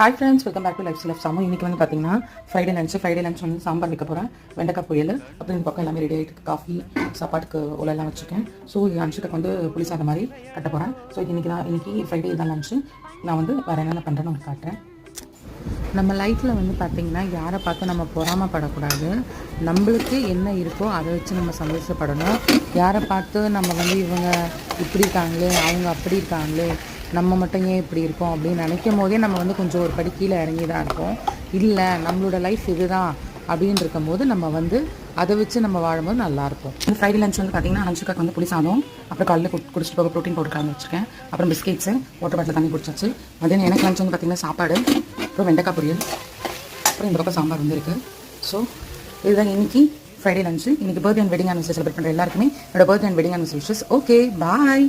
Hi friends, welcome back to lifestyle of Samu. இன்றைக்கி வந்து பார்த்தீங்கன்னா ஃப்ரைடே லஞ்ச் வந்து சாம்பார் வைக்க போகிறேன். வெண்டைக்காய் பொரியல், அப்புறம் இந்த பக்கம் எல்லாமே ரெடி ஆகிட்டு காஃபி சாப்பாட்டுக்கு உலெல்லாம் வச்சுருக்கேன். ஸோ லஞ்சுக்கு வந்து புளி சாதம் மாதிரி கட்ட போகிறேன். ஸோ இன்றைக்கி ஃப்ரைடே தான் லஞ்சு. நான் வந்து வேறு என்னென்ன பண்ணுறேன்னு உங்களுக்கு காட்டுறேன். நம்ம லைஃப்பில் வந்து பார்த்திங்கன்னா யாரை பார்த்து நம்ம பொறாமப்படக்கூடாது. நம்மளுக்கு என்ன இருக்கோ அதை வச்சு நம்ம சந்தோஷப்படணும். யாரை பார்த்து நம்ம வந்து இவங்க இப்படி இருக்காங்களே, அவங்க அப்படி இருக்காங்களே, நம்ம மட்டும் ஏன் இப்படி இருக்கோம் அப்படின்னு நினைக்கும் போதே நம்ம வந்து கொஞ்சம் ஒரு படி கீழே இறங்கி தான் இருக்கோம். இல்லை, நம்மளோட லைஃப் இதுதான் அப்படின்னு இருக்கும்போது நம்ம வந்து அதை வச்சு நம்ம வாழும்போது நல்லாயிருக்கும். இந்த ஃப்ரைடே லஞ்ச் வந்து பார்த்திங்கன்னா லஞ்சுக்காக வந்து புளி சாதம், அப்புறம் காலையில் குடிச்சிட்டு போக ப்ரோட்டீன் பவுடர் கலந்து வச்சுருக்கேன். அப்புறம் பிஸ்கெட்ஸு, வாட்டர் பாட்டில் தண்ணி குடிச்சாச்சு. மதியம் எனக்கு லஞ்ச் வந்து பார்த்திங்கன்னா சாப்பாடு, அப்புறம் வெண்டைக்காய் பொரியல், அப்புறம் இந்த பக்கம் சாம்பார் வந்து இருக்குது. ஸோ இதுதான் இன்றைக்கி ஃப்ரைடே லஞ்சு. இன்றைக்கி birthday and wedding anniversary celebrate பண்ணுற எல்லாருக்குமே என்னோட birthday and wedding anniversary wishes. Okay, bye.